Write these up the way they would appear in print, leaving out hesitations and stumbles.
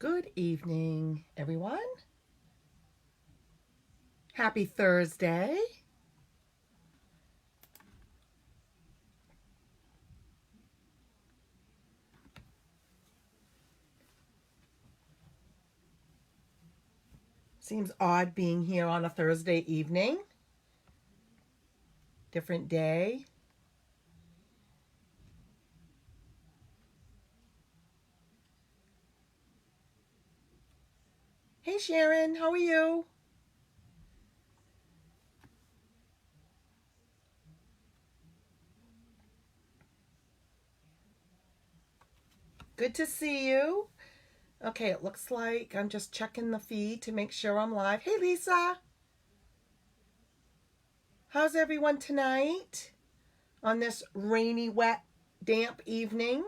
Good evening, everyone. Happy Thursday. Seems odd being here on a Thursday evening. Different day. Hey Sharon, how are you? Good to see you. Okay, it looks like I'm just checking the feed to make sure I'm live. Hey Lisa, how's everyone tonight on this rainy, wet, damp evening?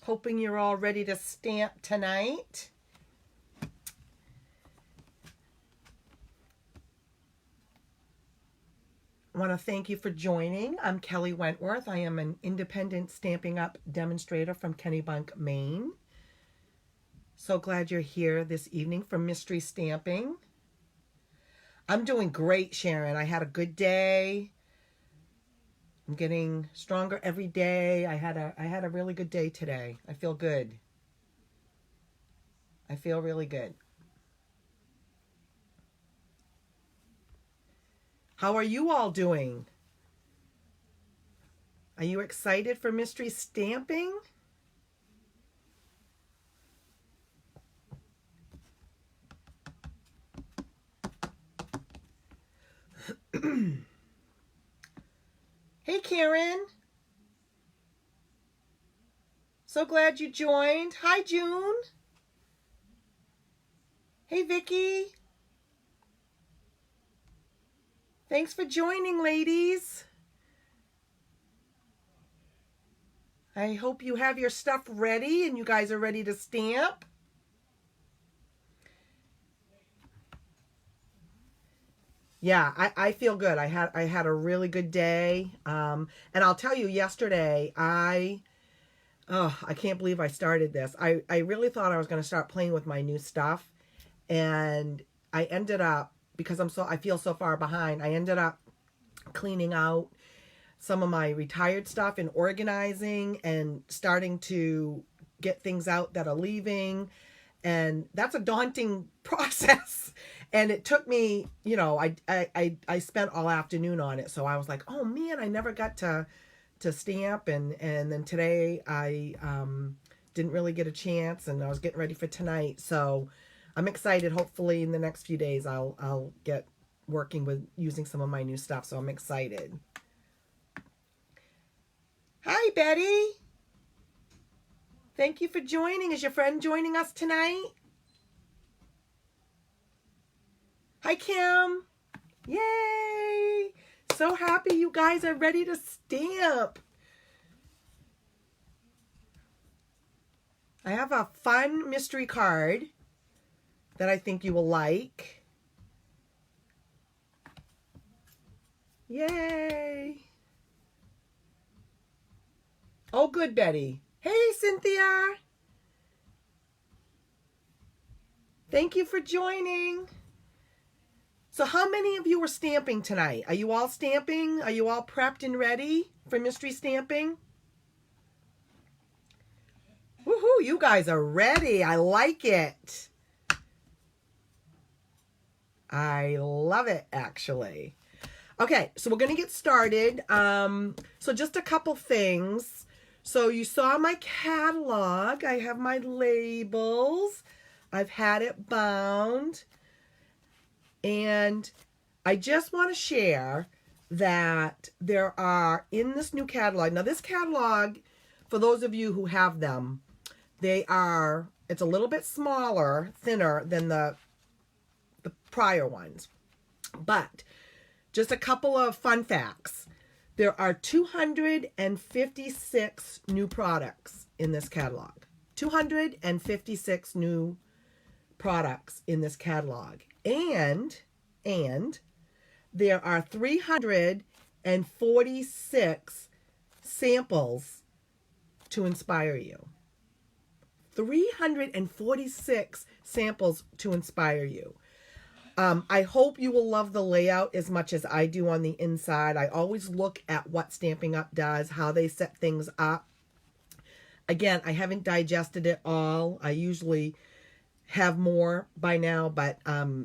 Hoping you're all ready to stamp tonight. I want to thank you for joining. I'm Kelly Wentworth. I am an independent Stampin' Up! Demonstrator from Kennebunk, Maine. So glad you're here this evening for Mystery Stamping. I'm doing great, Sharon. I had a good day. I'm getting stronger every day. I had a really good day today. I feel good. I feel really good. How are you all doing? Are you excited for Mystery Stamping? Hey Karen. So glad you joined. Hi June. Hey Vicky. Thanks for joining, ladies. I hope you have your stuff ready and you guys are ready to stamp. Yeah, I feel good. I had a really good day. And I'll tell you, yesterday I can't believe I started this. I really thought I was going to start playing with my new stuff, and I ended up, because I feel so far behind, I ended up cleaning out some of my retired stuff and organizing and starting to get things out that are leaving. And that's a daunting process. And it took me, I spent all afternoon on it. So I was like, oh man, I never got to stamp. And then today I didn't really get a chance, and I was getting ready for tonight. So I'm excited. Hopefully in the next few days I'll get working with using some of my new stuff. So I'm excited. Hi, Betty. Thank you for joining. Is your friend joining us tonight? Hi, Kim. Yay! So happy you guys are ready to stamp. I have a fun mystery card that I think you will like. Yay! Oh, good, Betty. Hey, Cynthia. Thank you for joining. So how many of you are stamping tonight? Are you all stamping? Are you all prepped and ready for Mystery Stamping? Woohoo, you guys are ready. I like it. I love it, actually. Okay, so we're going to get started. So just a couple things. So you saw my catalog. I have my labels. I've had it bound. And I just want to share that there are, in this new catalog, now this catalog, for those of you who have them, it's a little bit smaller, thinner than the prior ones. But just a couple of fun facts. There are 256 new products in this catalog. 256 new products in this catalog. And there are 346 samples to inspire you. 346 samples to inspire you. I hope you will love the layout as much as I do on the inside. I always look at what Stampin' Up! Does, how they set things up. Again, I haven't digested it all. I usually have more by now, but,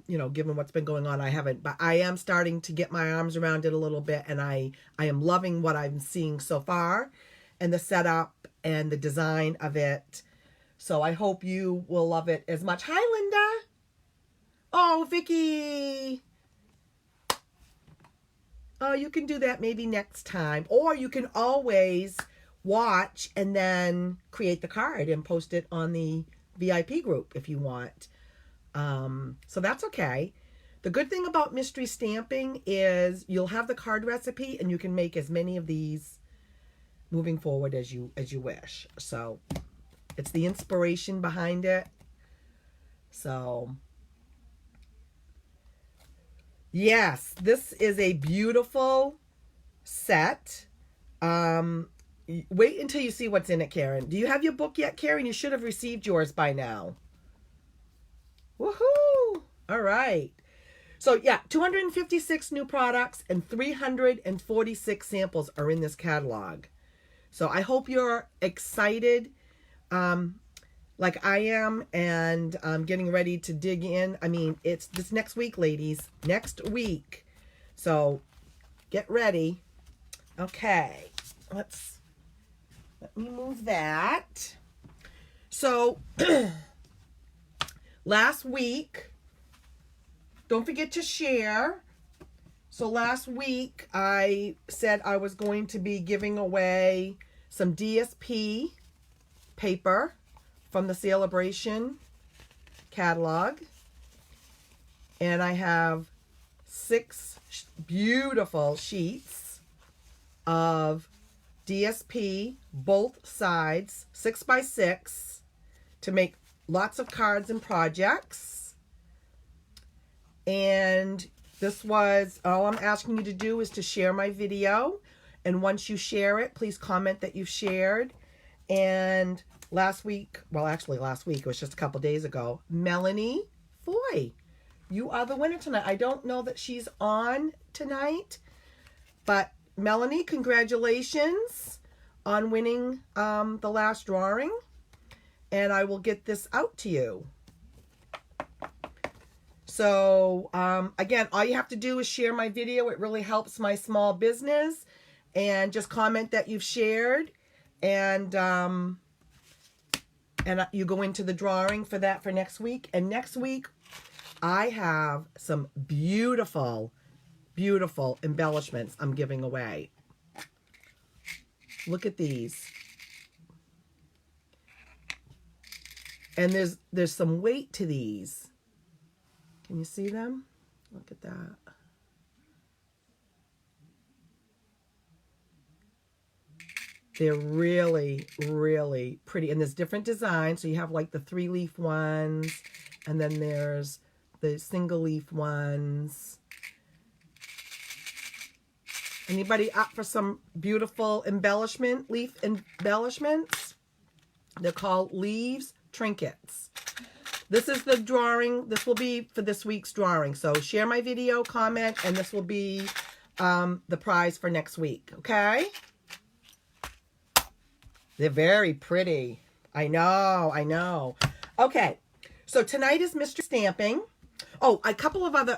you know, given what's been going on, I haven't. But I am starting to get my arms around it a little bit, and I am loving what I'm seeing so far, and the setup and the design of it. So I hope you will love it as much. Hi, Linda. Oh, Vicky. Oh, you can do that maybe next time. Or you can always watch and then create the card and post it on the VIP group if you want. So that's okay. The good thing about mystery stamping is you'll have the card recipe and you can make as many of these moving forward as you wish. So it's the inspiration behind it. So yes, this is a beautiful set. Wait until you see what's in it, Karen. Do you have your book yet, Karen? You should have received yours by now. Woohoo! All right. So yeah, 256 new products and 346 samples are in this catalog. So I hope you're excited like I am, and I'm getting ready to dig in. I mean, it's this next week, ladies. Next week. So get ready. Okay. Let me move that. So last week, don't forget to share. So last week I said I was going to be giving away some DSP paper from the Celebration catalog. And I have 6 beautiful sheets of DSP, both sides, 6x6, to make lots of cards and projects. And this was, all I'm asking you to do is to share my video. And once you share it, please comment that you've shared. And last week, well, actually last week, it was just a couple days ago, Melanie Foy, you are the winner tonight. I don't know that she's on tonight, but Melanie, congratulations on winning the last drawing. And I will get this out to you. So, again, all you have to do is share my video. It really helps my small business. And just comment that you've shared. And you go into the drawing for that for next week. And next week, I have some beautiful, beautiful embellishments I'm giving away. Look at these. And there's some weight to these. Can you see them? Look at that. They're really, really pretty. And there's different designs. So you have like the 3-leaf ones. And then there's the single-leaf ones. Anybody up for some beautiful embellishment, leaf embellishments? They're called leaves trinkets. This is the drawing. This will be for this week's drawing. So share my video, comment, and this will be the prize for next week. Okay? They're very pretty. I know, I know. Okay, so tonight is Mr. Stamping. Oh,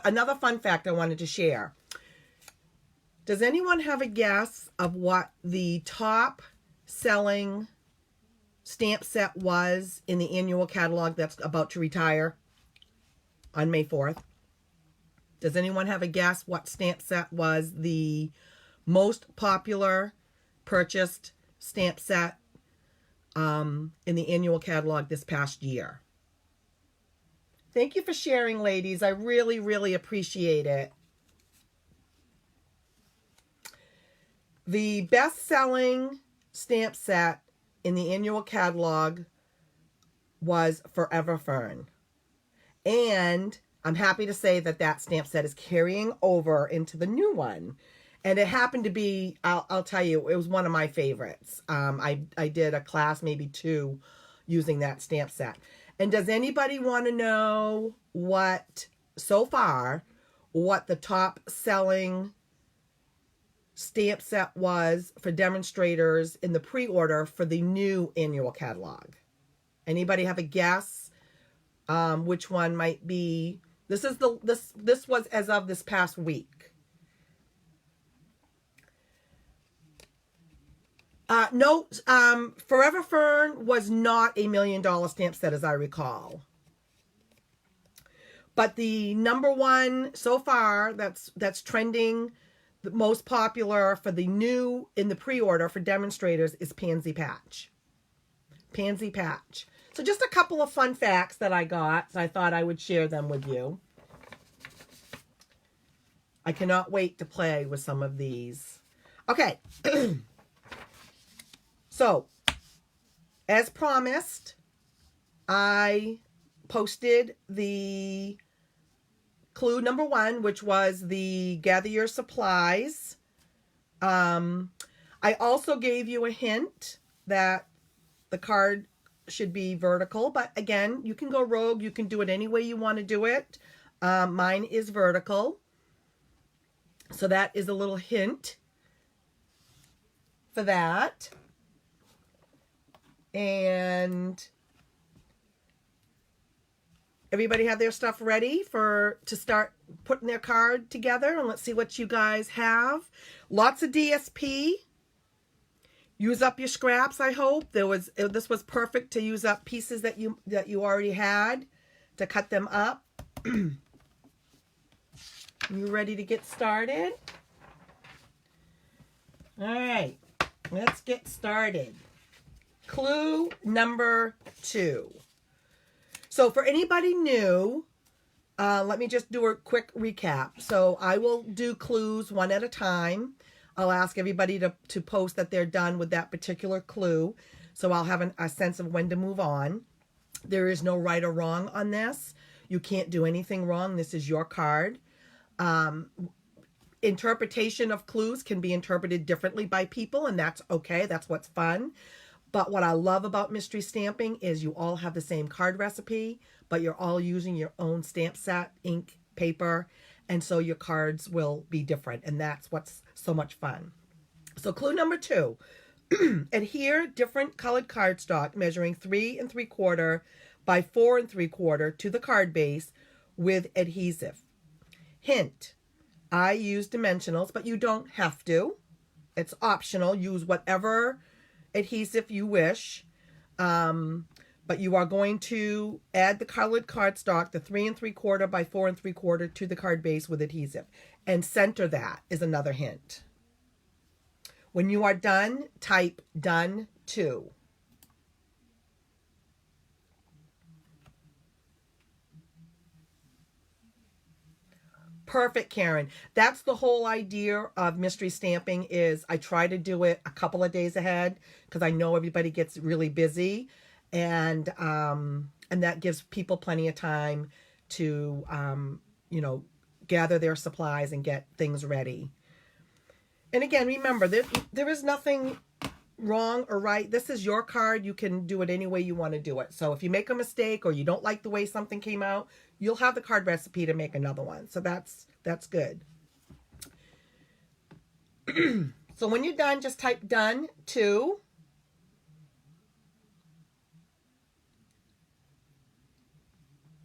another fun fact I wanted to share. Does anyone have a guess of what the top selling stamp set was in the annual catalog that's about to retire on May 4th? Does anyone have a guess what stamp set was the most popular purchased stamp set in the annual catalog this past year? Thank you for sharing, ladies. I really, really appreciate it. The best-selling stamp set in the annual catalog was Forever Fern. And I'm happy to say that that stamp set is carrying over into the new one. And it happened to be, I'll tell you, it was one of my favorites. I did a class, maybe 2, using that stamp set. And does anybody want to know what, so far, what the top selling stamp set was for demonstrators in the pre-order for the new annual catalog? Anybody have a guess which one might be? This was as of this past week. No, Forever Fern was not a $1 million stamp set, as I recall. But the number one so far that's trending, the most popular for the new in the pre-order for demonstrators is Pansy Patch. Pansy Patch. So just a couple of fun facts that I got. So I thought I would share them with you. I cannot wait to play with some of these. Okay. So, as promised, I posted the clue number 1, which was the gather your supplies. I also gave you a hint that the card should be vertical, but again, you can go rogue. You can do it any way you want to do it. Mine is vertical. So that is a little hint for that. And everybody have their stuff ready to start putting their card together, and let's see what you guys have. Lots of DSP. Use up your scraps, I hope. This was perfect to use up pieces that you already had to cut them up. You ready to get started? All right, let's get started. Clue number 2. So for anybody new, let me just do a quick recap. So I will do clues one at a time. I'll ask everybody to post that they're done with that particular clue. So I'll have a sense of when to move on. There is no right or wrong on this. You can't do anything wrong. This is your card. Interpretation of clues can be interpreted differently by people, and that's okay. That's what's fun. But what I love about mystery stamping is you all have the same card recipe, but you're all using your own stamp set, ink, paper, and so your cards will be different, and that's what's so much fun. So clue number 2, adhere different colored cardstock measuring 3 3/4 by 4 3/4 to the card base with adhesive. Hint, I use dimensionals, but you don't have to. It's optional. Use whatever adhesive you wish, but you are going to add the colored cardstock, the 3 3/4 by 4 3/4 to the card base with adhesive, and center that is another hint. When you are done, type done to. Perfect, Karen. That's the whole idea of mystery stamping. Is I try to do it a couple of days ahead because I know everybody gets really busy, and that gives people plenty of time to gather their supplies and get things ready. And again, remember, there is nothing wrong or right. This is your card. You can do it any way you want to do it. So if you make a mistake or you don't like the way something came out, you'll have the card recipe to make another one. So that's good. So when you're done, just type done to.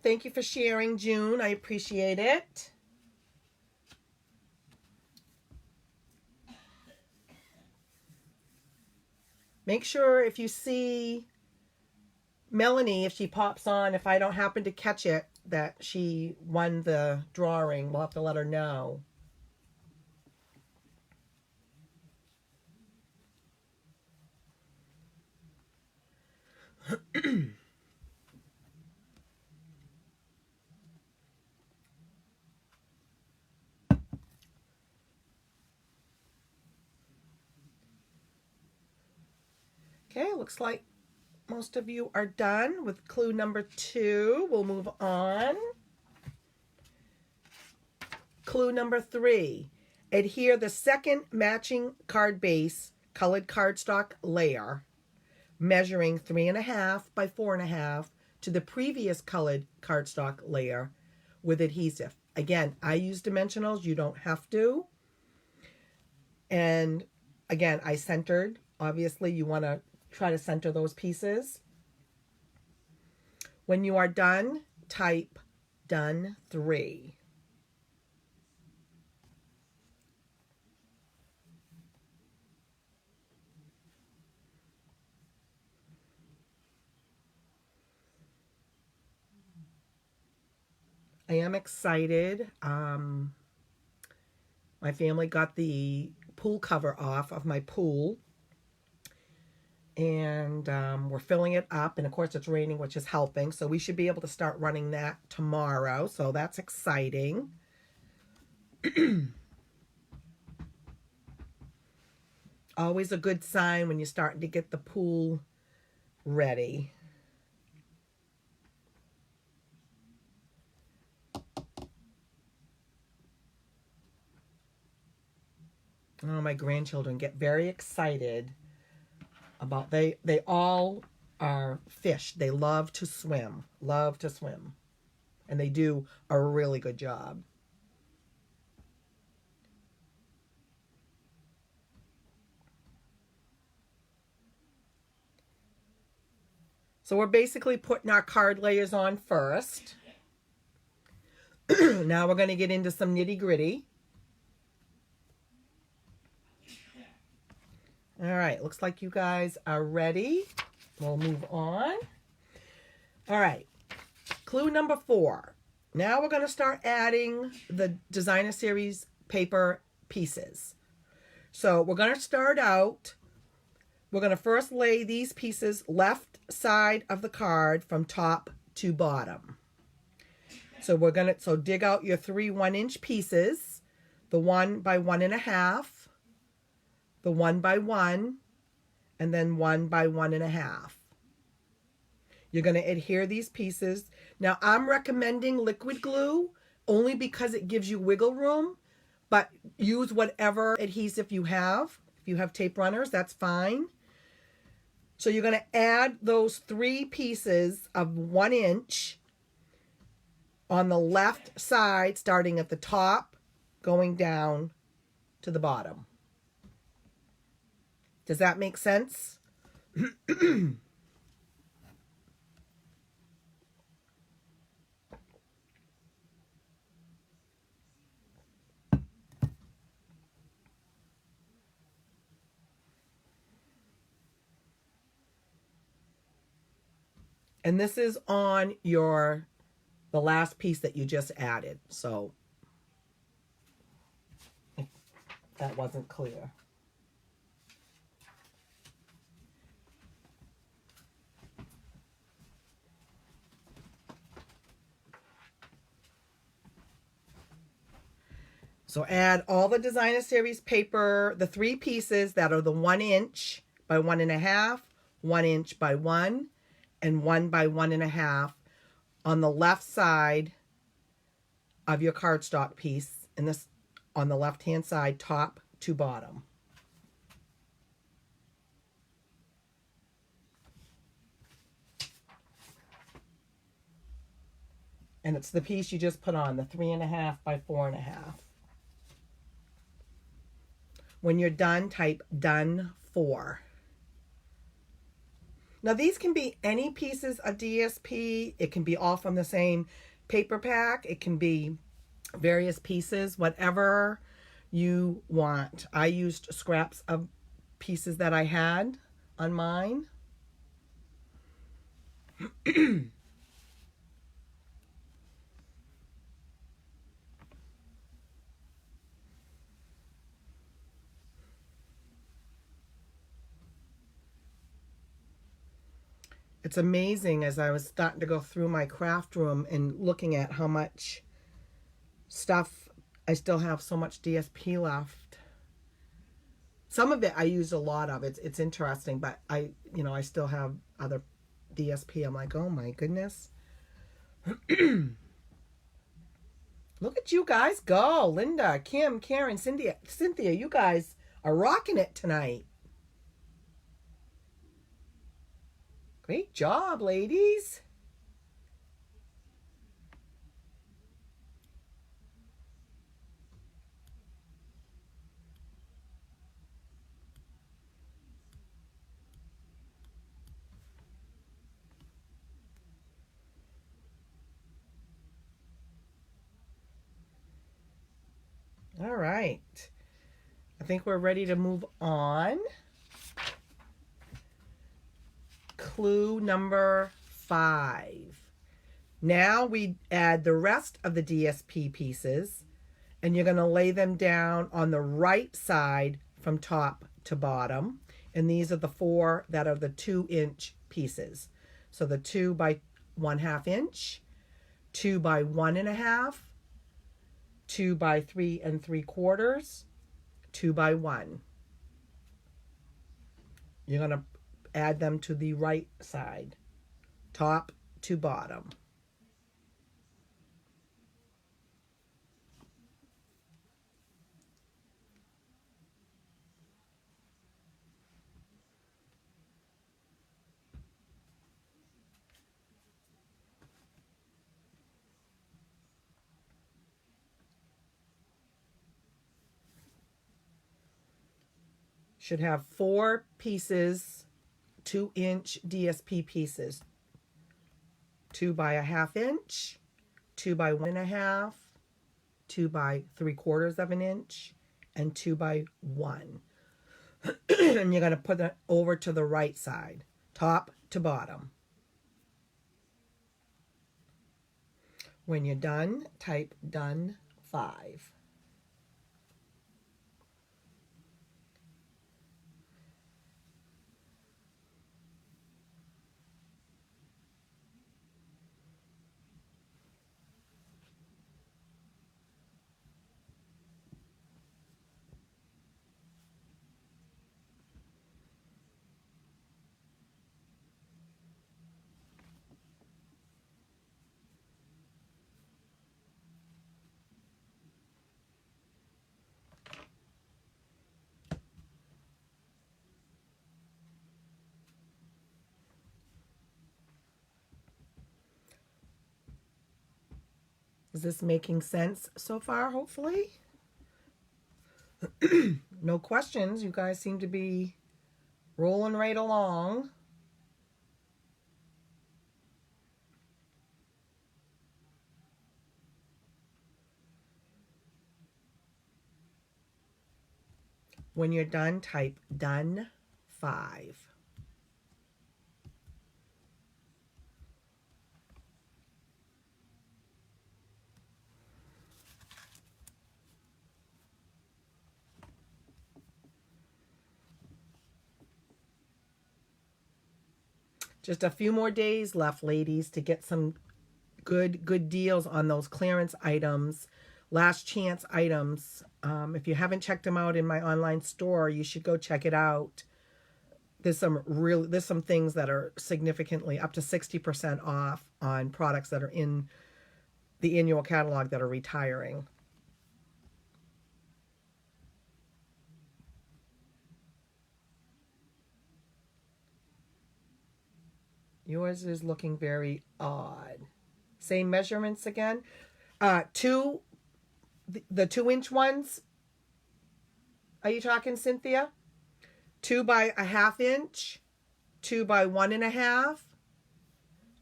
Thank you for sharing, June. I appreciate it. Make sure if you see Melanie, if she pops on, if I don't happen to catch it, that she won the drawing. We'll have to let her know. Okay, looks like most of you are done with clue number 2. We'll move on. clue number 3. Adhere the second matching card base colored cardstock layer, measuring 3.5 by 4.5 to the previous colored cardstock layer with adhesive. Again, I use dimensionals. You don't have to. And again, I centered. Obviously, you want to try to center those pieces. When you are done, type done 3. I am excited. My family got the pool cover off of my pool. And we're filling it up. And of course it's raining, which is helping. So we should be able to start running that tomorrow. So that's exciting. Always a good sign when you're starting to get the pool ready. Oh, my grandchildren get very excited about, they all are fish. They love to swim, and they do a really good job. So we're basically putting our card layers on first. Now we're going to get into some nitty gritty. All right, looks like you guys are ready. We'll move on. All right, clue number 4. Now we're going to start adding the designer series paper pieces. So we're going to start out, we're going to first lay these pieces left side of the card from top to bottom. So we're going to, dig out your 3 1-inch pieces, the 1 by 1.5, the 1 by 1, and then 1 by 1.5. You're going to adhere these pieces. Now, I'm recommending liquid glue only because it gives you wiggle room, but use whatever adhesive you have. If you have tape runners, that's fine. So you're going to add those 3 pieces of 1 inch on the left side, starting at the top, going down to the bottom. Does that make sense? And this is on the last piece that you just added. So if that wasn't clear. So add all the designer series paper, the 3 pieces that are the 1 inch by 1.5, 1 inch by 1, and 1 by 1.5 on the left side of your cardstock piece, and this on the left hand side, top to bottom. And it's the piece you just put on, the 3.5 by 4.5. When you're done, type done 4. Now these can be any pieces of DSP. It can be all from the same paper pack. It can be various pieces, whatever you want. I used scraps of pieces that I had on mine. It's amazing as I was starting to go through my craft room and looking at how much stuff, I still have so much DSP left. Some of it I used a lot of. It's interesting, but I still have other DSP. I'm like, oh my goodness. Look at you guys go. Linda, Kim, Karen, Cynthia, you guys are rocking it tonight. Great job, ladies. All right. I think we're ready to move on. Clue number 5. Now we add the rest of the DSP pieces, and you're going to lay them down on the right side from top to bottom. And these are the 4 that are the 2-inch pieces. So the 2 by 1/2 inch, 2 by 1.5, 2 by 3 3/4, 2 by 1. You're going to add them to the right side, top to bottom. Should have 4 pieces, 2-inch DSP pieces. 2 by 1/2 inch, 2 by 1.5, 2 by 3/4 inch, and 2 by 1. And you're going to put it over to the right side, top to bottom. When you're done, type done 5. Is this making sense so far, hopefully? No questions. You guys seem to be rolling right along. When you're done, type done 5. Just a few more days left, ladies, to get some good deals on those clearance items, last chance items. If you haven't checked them out in my online store, you should go check it out. There's some things that are significantly up to 60% off on products that are in the annual catalog that are retiring. Yours is looking very odd. Same measurements again. The 2-inch ones. Are you talking, Cynthia? 2 by 1/2 inch, 2 by 1.5,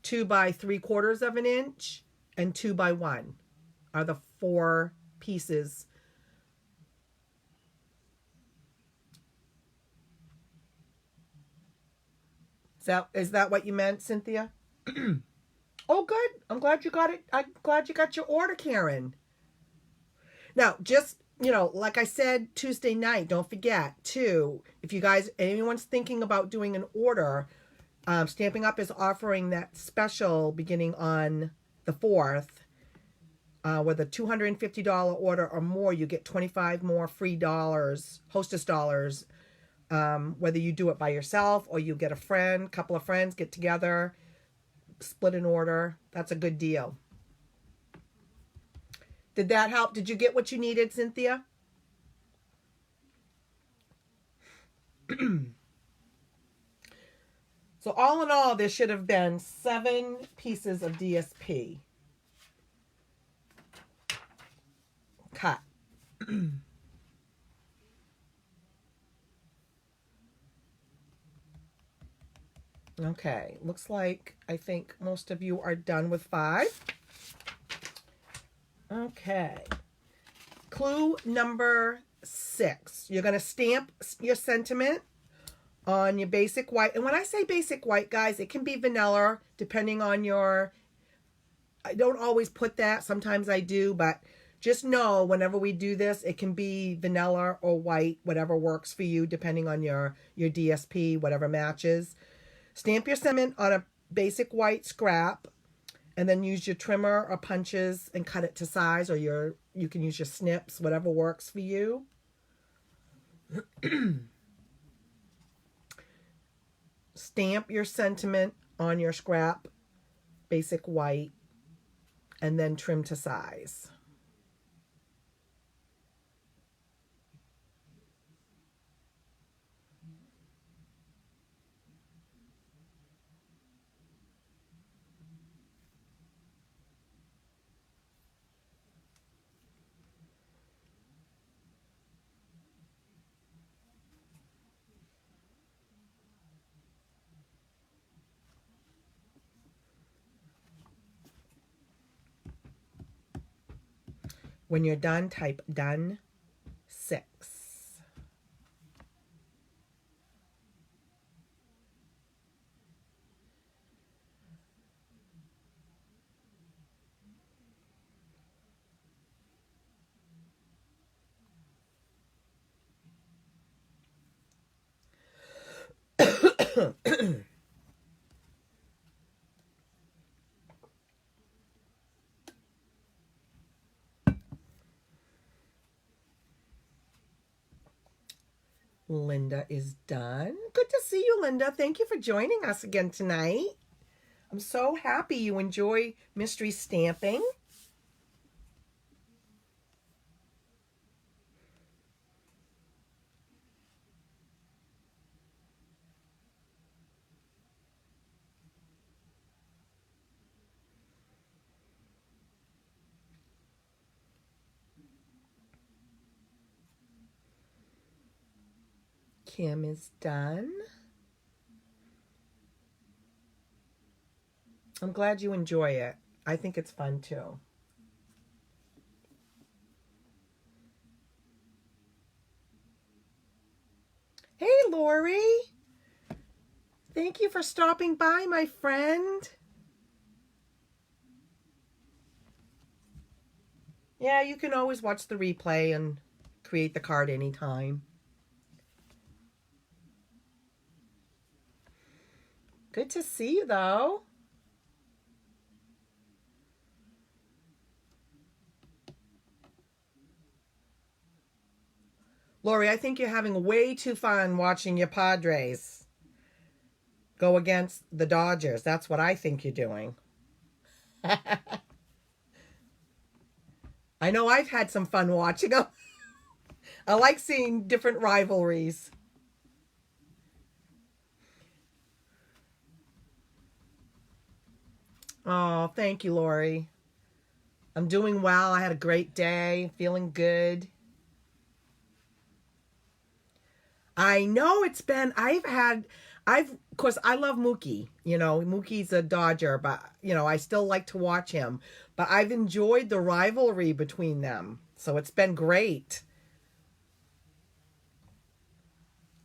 2 by 3/4 inch, and 2 by 1 are the 4 pieces. Is that what you meant, Cynthia? Oh, good. I'm glad you got it. I'm glad you got your order, Karen. Now, just, like I said Tuesday night, don't forget, too, if you guys, anyone's thinking about doing an order, Stamping Up is offering that special beginning on the 4th. With a $250 order or more, you get 25 more free dollars, hostess dollars, whether you do it by yourself or you get a friend, couple of friends, get together, split an order. That's a good deal. Did that help? Did you get what you needed, Cynthia? So all in all, there should have been 7 pieces of DSP cut. Okay, looks like I think most of you are done with 5. Okay. Clue number 6. You're going to stamp your sentiment on your basic white. And when I say basic white, guys, it can be vanilla depending on your... I don't always put that. Sometimes I do, but just know whenever we do this, it can be vanilla or white, whatever works for you, depending on your DSP, whatever matches. Stamp your sentiment on a basic white scrap, and then use your trimmer or punches and cut it to size, or you can use your snips, whatever works for you. Stamp your sentiment on your scrap, basic white, and then trim to size. When you're done, type done 6. Linda is done. Good to see you, Linda. Thank you for joining us again tonight. I'm so happy you enjoy mystery stamping. Kim is done. I'm glad you enjoy it. I think it's fun too. Hey, Lori. Thank you for stopping by, my friend. Yeah, you can always watch the replay and create the card anytime. Good to see you, though. Lori, I think you're having way too fun watching your Padres go against the Dodgers. That's what I think you're doing. I know I've had some fun watching them. I like seeing different rivalries. Oh, thank you, Lori. I'm doing well. I had a great day. Feeling good. I know it's been, of course, I love Mookie. You know, Mookie's a Dodger, but, you know, I still like to watch him. But I've enjoyed the rivalry between them. So it's been great.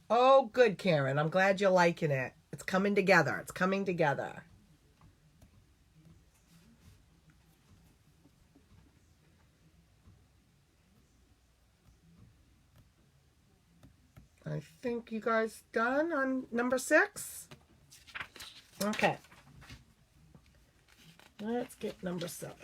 Oh, good, Karen. I'm glad you're liking it. It's coming together. It's coming together. I think you guys done on number 6? Okay. Let's get number 7.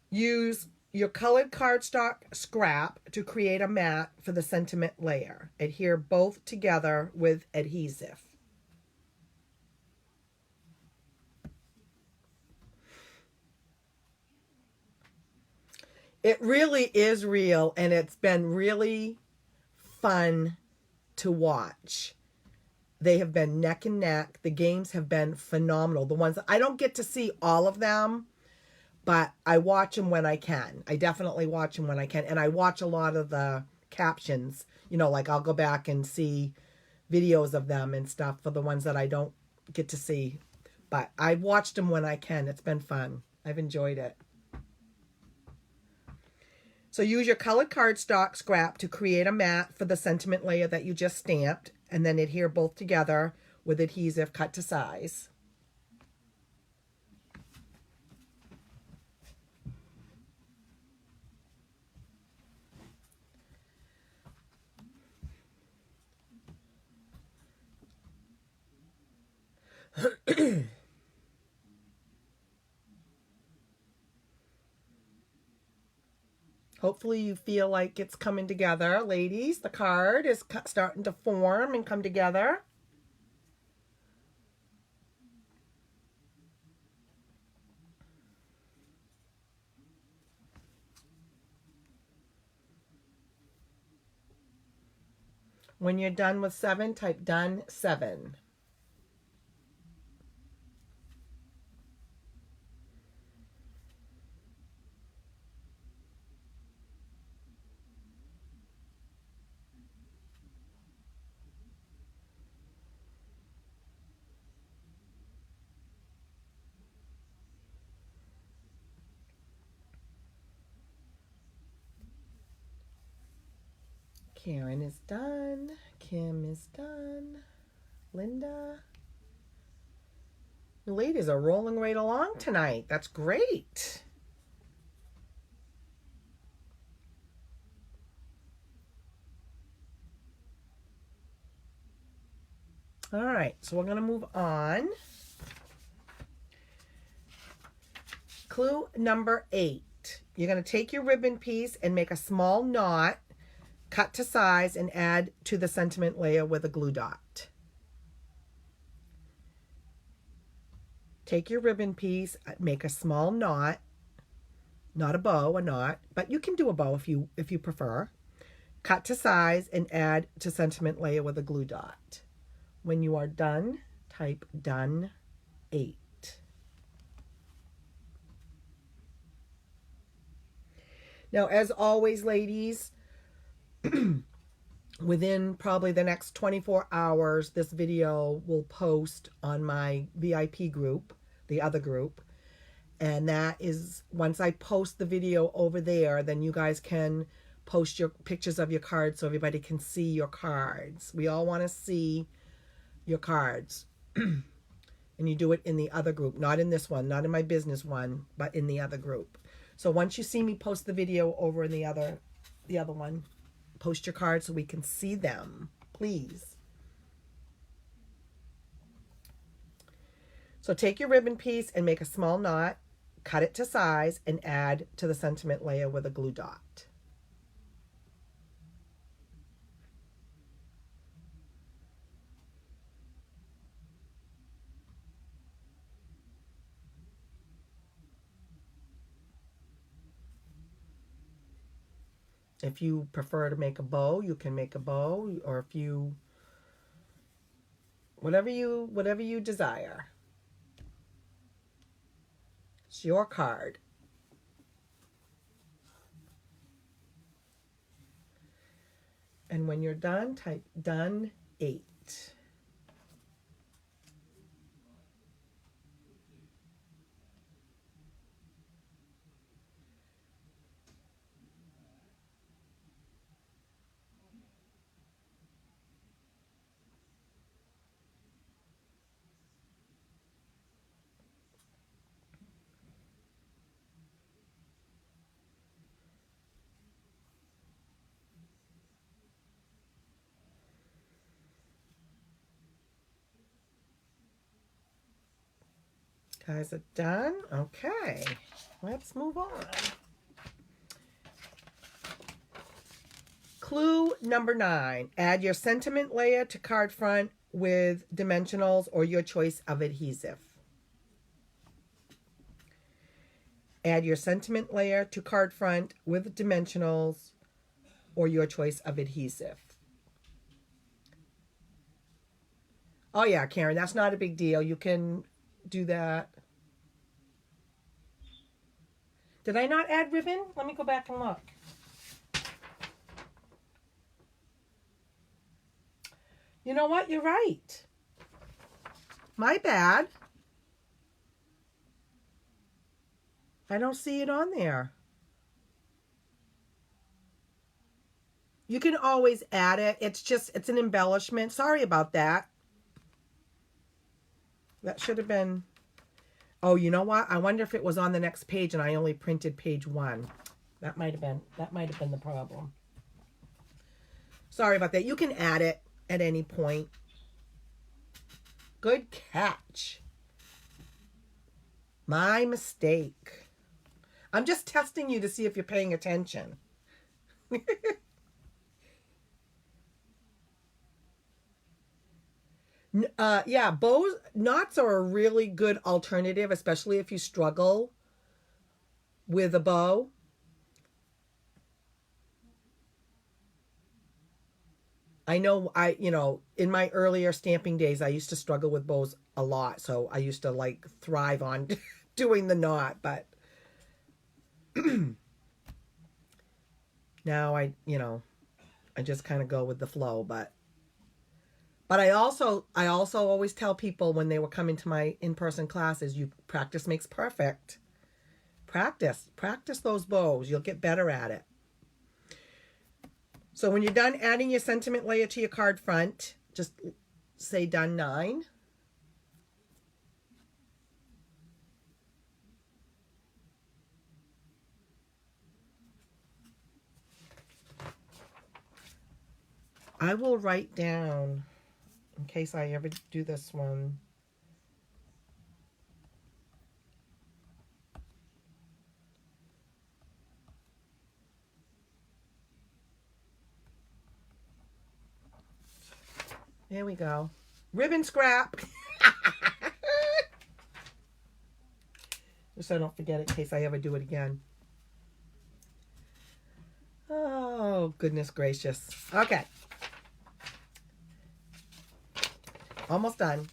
Use your colored cardstock scrap to create a mat for the sentiment layer. Adhere both together with adhesive. It really is real, and it's been really fun to watch. They have been neck and neck. The games have been phenomenal. The ones I don't get to see all of them, but I watch them when I can. I definitely watch them when I can. And I watch a lot of the captions. You know, like I'll go back and see videos of them and stuff for the ones that I don't get to see. But I watched them when I can. It's been fun. I've enjoyed it. So use your colored cardstock scrap to create a mat for the sentiment layer that you just stamped, and then adhere both together with adhesive cut to size. Hopefully you feel like it's coming together, ladies. The card is starting to form and come together. When you're done with 7, type done 7. Karen is done. Kim is done. Linda. The ladies are rolling right along tonight. That's great. All right, so we're going to move on. Clue number 8. You're going to take your ribbon piece and make a small knot, cut to size, and add to the sentiment layer with a glue dot. Take your ribbon piece, make a small knot, not a bow, a knot, but you can do a bow if you prefer. Cut to size and add to sentiment layer with a glue dot. When you are done, type done 8. Now, as always, ladies, within probably the next 24 hours, this video will post on my VIP group, the other group. And that is, once I post the video over there, then you guys can post your pictures of your cards so everybody can see your cards. We all want to see your cards. And you do it in the other group, not in this one, not in my business one, but in the other group. So once you see me post the video over in the other one, post your cards so we can see them, please. So take your ribbon piece and make a small knot, cut it to size, and add to the sentiment layer with a glue dot. If you prefer to make a bow, you can make a bow, or if you, whatever you desire. It's your card. And when you're done, type done 8. Guys are done? Okay, let's move on. Clue number 9. Add your sentiment layer to card front with dimensionals or your choice of adhesive. Add your sentiment layer to card front with dimensionals or your choice of adhesive. Oh yeah, Karen, that's not a big deal. You can do that. Did I not add ribbon? Let me go back and look. You know what? You're right. My bad. I don't see it on there. You can always add it. It's an embellishment. Sorry about that. That should have been... Oh, you know what? I wonder if it was on the next page and I only printed page 1. That might have been the problem. Sorry about that. You can add it at any point. Good catch. My mistake. I'm just testing you to see if you're paying attention. Yeah, bows, knots are a really good alternative, especially if you struggle with a bow. I know in my earlier stamping days, I used to struggle with bows a lot. So I used to like thrive on doing the knot, but now I just kind of go with the flow, but I also always tell people when they were coming to my in-person classes, practice makes perfect. Practice those bows. You'll get better at it. So when you're done adding your sentiment layer to your card front, just say done 9. I will write down, in case I ever do this one, there we go. Ribbon scrap. Just so I don't forget it in case I ever do it again. Oh, goodness gracious. Okay. Almost done.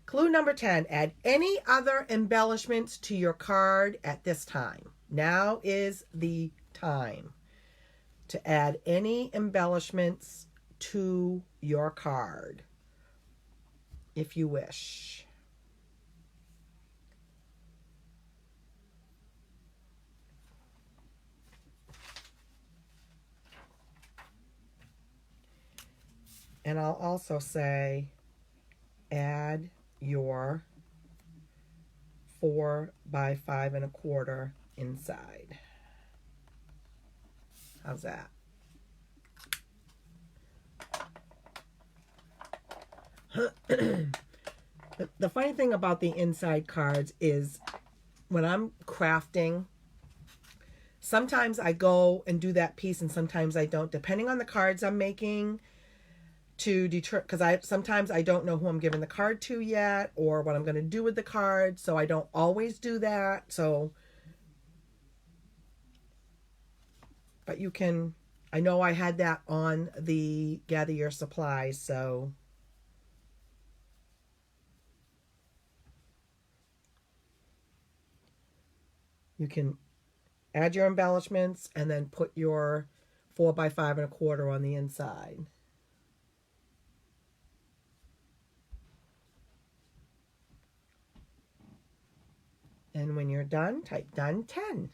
Clue number 10. Add any other embellishments to your card at this time. Now is the time to add any embellishments to your card, if you wish. And I'll also say, add your 4 by 5 1/4 inside. How's that? The funny thing about the inside cards is when I'm crafting, sometimes I go and do that piece and sometimes I don't, depending on the cards I'm making, to deter, because sometimes I don't know who I'm giving the card to yet or what I'm going to do with the card, so I don't always do that. So, but you can, I know I had that on the Gather Your Supplies, so you can add your embellishments and then put your 4 by 5 1/4 on the inside. And when you're done, type done 10.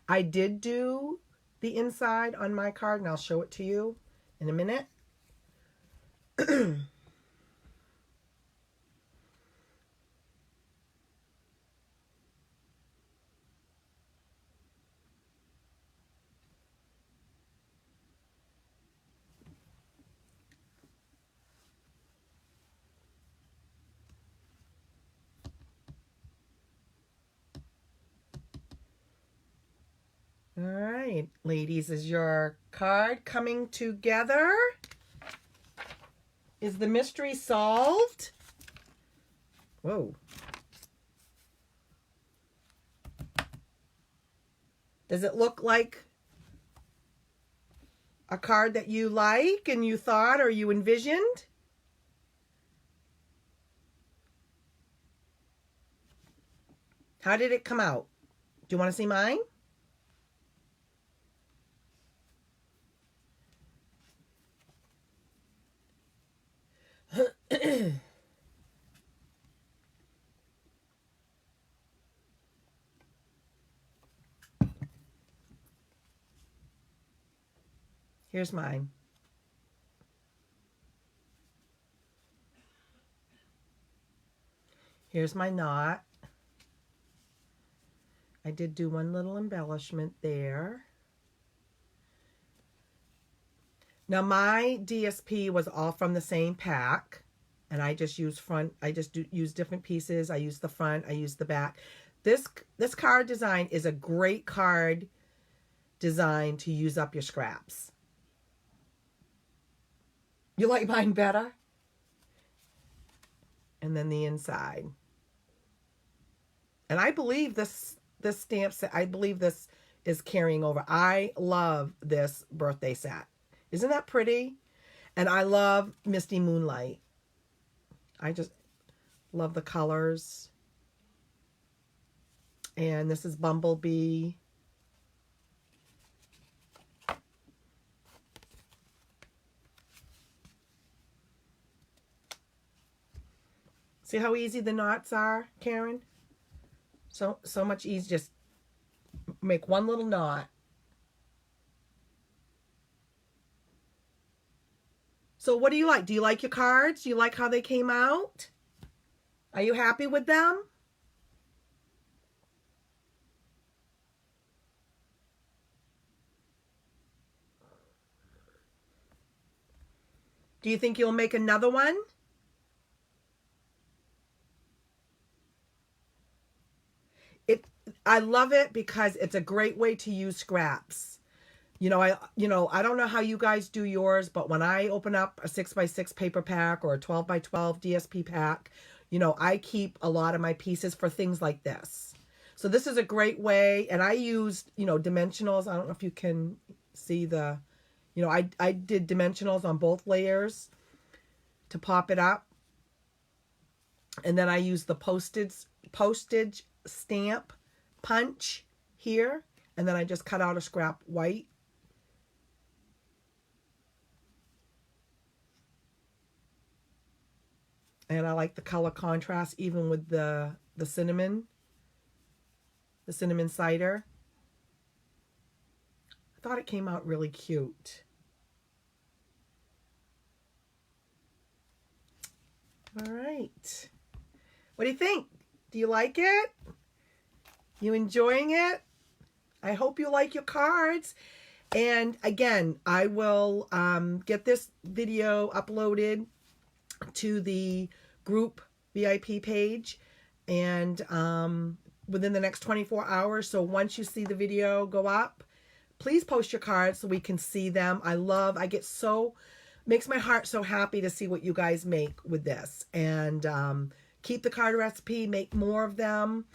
I did do the inside on my card, and I'll show it to you in a minute. All right, ladies, is your card coming together? Is the mystery solved? Whoa. Does it look like a card that you like and you thought or you envisioned? How did it come out? Do you want to see mine? Here's mine. Here's my knot. I did do one little embellishment there. Now my DSP was all from the same pack, and I just use use different pieces. I use the front, I use the back. This card design is a great card design to use up your scraps. You like mine better? And then the inside. And I believe this stamp set, I believe this is carrying over. I love this birthday set. Isn't that pretty? And I love Misty Moonlight. I just love the colors. And this is Bumblebee. See how easy the knots are, Karen? So much easy. Just make one little knot. So what do you like? Do you like your cards? Do you like how they came out? Are you happy with them? Do you think you'll make another one? I love it because it's a great way to use scraps. I don't know how you guys do yours, but when I open up a 6x6 paper pack or a 12x12 DSP pack, I keep a lot of my pieces for things like this. So this is a great way, and I used, dimensionals. I don't know if you can see the, I did dimensionals on both layers to pop it up. And then I used the postage stamp punch here, and then I just cut out a scrap white. And I like the color contrast even with the cinnamon cider. I thought it came out really cute. All right. What do you think? Do you like it? You enjoying it? I hope you like your cards. And again, I will get this video uploaded to the group VIP page and within the next 24 hours. So once you see the video go up, please post your cards so we can see them. Makes my heart so happy to see what you guys make with this. And keep the card recipe, make more of them.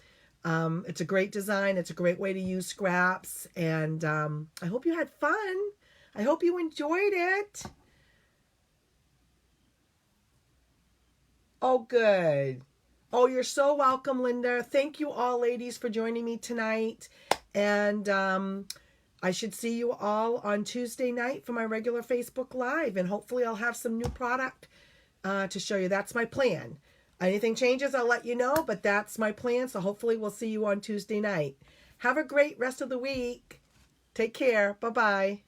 It's a great design. It's a great way to use scraps. And I hope you had fun. I hope you enjoyed it. Oh, good. Oh, you're so welcome, Linda. Thank you all, ladies, for joining me tonight. And I should see you all on Tuesday night for my regular Facebook Live. And hopefully I'll have some new product to show you. That's my plan. Anything changes, I'll let you know, but that's my plan. So hopefully we'll see you on Tuesday night. Have a great rest of the week. Take care. Bye-bye.